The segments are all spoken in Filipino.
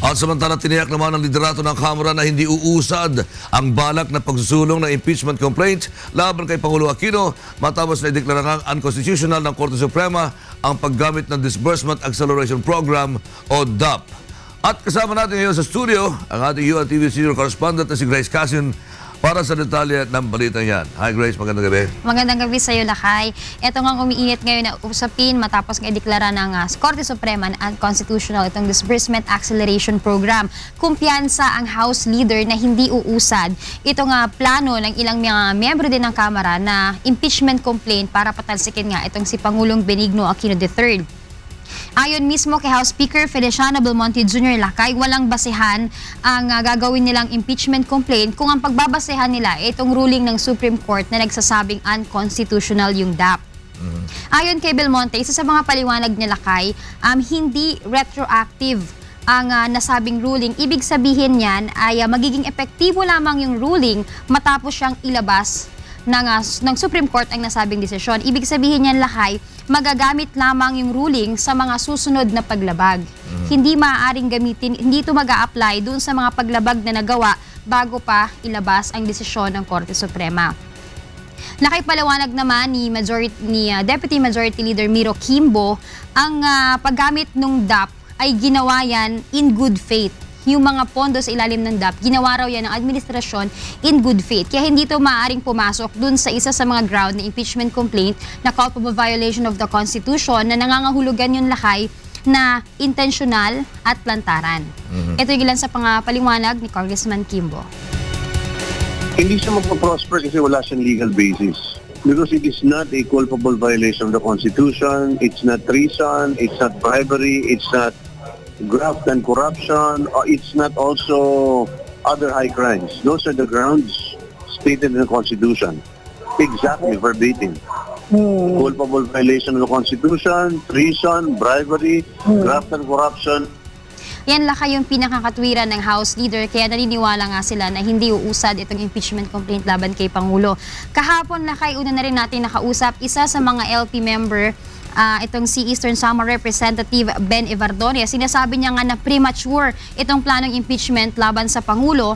At samantala, tiniyak naman ng liderato ng Kamara na hindi uusad ang balak na pagsusulong ng impeachment complaint laban kay Pangulo Aquino matapos na ideklarang unconstitutional ng Korte Suprema ang paggamit ng Disbursement Acceleration Program o DAP. At kasama natin ngayon sa studio ang ating UNTV senior correspondent na si Grace Casin para sa detalye ng balitang yan. Hi Grace, magandang gabi. Magandang gabi sa iyo, Lakay. Ito nga umiinit ngayon na usapin matapos nga ideklara ng Korte Suprema na unconstitutional itong Disbursement Acceleration Program. Kumpiyansa ang House Leader na hindi uusad itong plano ng ilang mga miyembro din ng Kamara na impeachment complaint para patalsikin nga itong si Pangulong Benigno Aquino III. Ayon mismo kay House Speaker Feliciano Belmonte Jr. Lakay, walang basehan ang gagawin nilang impeachment complaint kung ang pagbabasehan nila itong ruling ng Supreme Court na nagsasabing unconstitutional yung DAP. Ayon kay Belmonte, isa sa mga paliwanag ni Lakay, hindi retroactive ang nasabing ruling. Ibig sabihin niyan ay magiging epektibo lamang yung ruling matapos siyang ilabas ng Supreme Court ang nasabing desisyon. Ibig sabihin niyan, Lakay, magagamit lamang yung ruling sa mga susunod na paglabag. Hindi maaaring gamitin, hindi ito mag-a-apply dun sa mga paglabag na nagawa bago pa ilabas ang desisyon ng Korte Suprema. Nakipaliwanag naman ni Deputy Majority Leader Miro Kimbo, ang paggamit ng DAP ay ginawa yan in good faith. Yung mga pondo sa ilalim ng DAP, ginawa raw yan ng administrasyon in good faith. Kaya hindi ito maaaring pumasok dun sa isa sa mga ground na impeachment complaint na culpable violation of the Constitution na nangangahulugan yung Lakay na intentional at plantaran. Ito yung ilan sa paliwanag ni Congressman Kimbo. Hindi siya magpa-prosper kasi wala siyang legal basis. Because it is not a culpable violation of the Constitution, it's not treason, it's not bribery, it's not graft and corruption, it's not also other high crimes. Those are the grounds stated in the Constitution. Exactly, verbatim. Culpable violation of the Constitution, treason, bribery, graft and corruption. Yan, Lakay, yung pinakakatwiran ng House Leader, kaya naniniwala nga sila na hindi uusad itong impeachment complaint laban kay Pangulo. Kahapon, Lakay, una na rin natin nakausap isa sa mga LP member, itong si Eastern Samar Representative Ben Evardone. Sinasabi niya nga na premature itong planong impeachment laban sa Pangulo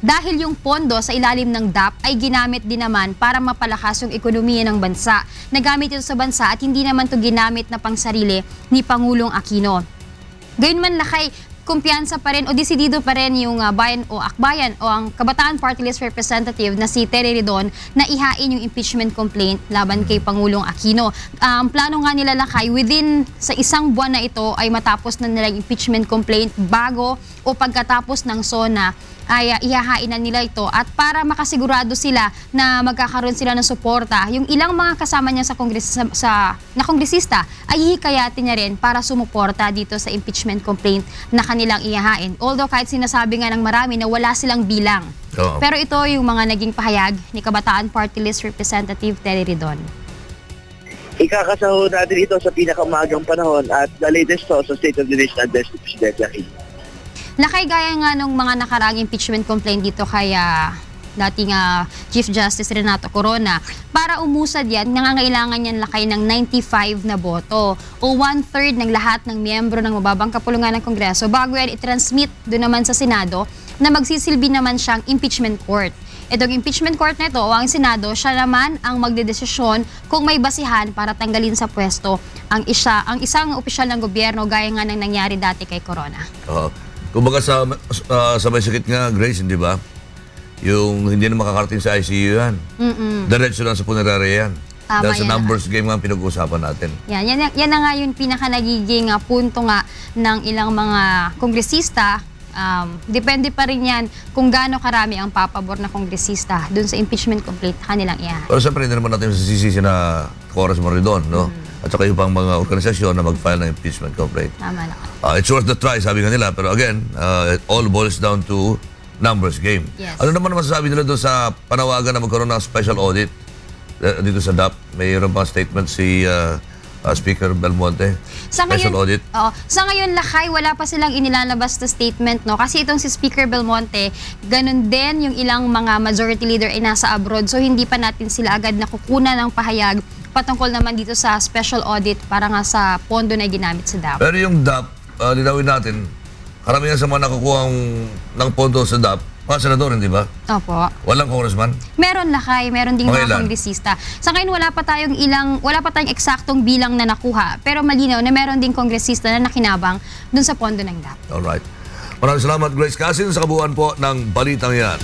dahil yung pondo sa ilalim ng DAP ay ginamit din naman para mapalakas yung ekonomiya ng bansa. Nagamit ito sa bansa at hindi naman ito ginamit na pangsarili ni Pangulong Aquino. Gayunman, Lakay, kumpiyansa pa rin o desidido pa rin yung bayan o akbayan o ang Kabataan Party List Representative na si Terry Ridon na ihain yung impeachment complaint laban kay Pangulong Aquino. Ang plano nga nila, Lakay, within sa isang buwan na ito ay matapos na nilang impeachment complaint bago o pagkatapos ng SONA ay ihahain na nila ito at para makasigurado sila na magkakaroon sila ng suporta, yung ilang mga kasama niya sa kongresista ay hihikayatin niya rin para sumuporta dito sa impeachment complaint na kanilang ihahain. Although kahit sinasabi nga ng marami na wala silang bilang. Pero ito yung mga naging pahayag ni Kabataan Party List Representative Terry Ridon. Ikakasahod natin ito sa pinakamagang panahon at the latest sa State of the Nation Address ni President Aquino. Lakay, gaya nga nung mga nakaraang impeachment complaint dito kay dating Chief Justice Renato Corona, para umusad yan, nangangailangan yan, Lakay, ng 95 na boto o 1/3 ng lahat ng miyembro ng mababang kapulungan ng Kongreso bago yan i-transmit doon naman sa Senado na magsisilbi naman siyang impeachment court. Itong impeachment court na ito o ang Senado, siya naman ang magdedesisyon kung may basihan para tanggalin sa pwesto ang isang opisyal ng gobyerno gaya nga ng nangyari dati kay Corona. Kumbaga sa may sakit nga, Grace, hindi ba? Yung hindi na makakarating sa ICU yan. Diretso lang sa punerarya yan. Dahil sa numbers game nga pinag-uusapan natin. Yan na nga yung pinaka nagiging punto nga ng ilang mga kongresista. Depende pa rin yan kung gaano karami ang papabor na kongresista dun sa impeachment complaint kanilang iyan. Pero siyempre, hindi naman natin masisisi na Congressman Ridon, no? At saka yung pang mga organisasyon na mag-file ng impeachment complaint. Tama na. It's worth the try, sabi nga nila. Pero again, it all boils down to numbers game. Yes. Ano naman masasabi nila doon sa panawagan na magkaroon ng special audit dito sa DAP? Mayroon pa statement si Speaker Belmonte, special audit. Sa ngayon, Lakay, wala pa silang inilalabas na statement, no? Kasi itong si Speaker Belmonte, ganun din yung ilang mga majority leader ay nasa abroad. So hindi pa natin sila agad nakukunan ng pahayag patungkol naman dito sa special audit para nga sa pondo na ginamit sa DAP. Pero yung DAP, linawin natin, karamihan sa mga nakukuha ng pondo sa DAP, mga senador, hindi ba? Opo. Walang congressman? Meron lakay, meron ding Mga mga ilan? kongresista. Sa ngayon wala pa tayong eksaktong bilang na nakuha, pero malinaw na meron ding kongresista na nakinabang dun sa pondo ng DAP. Alright. Maraming salamat, Grace Casin, sa kabuuan po ng balitang yan.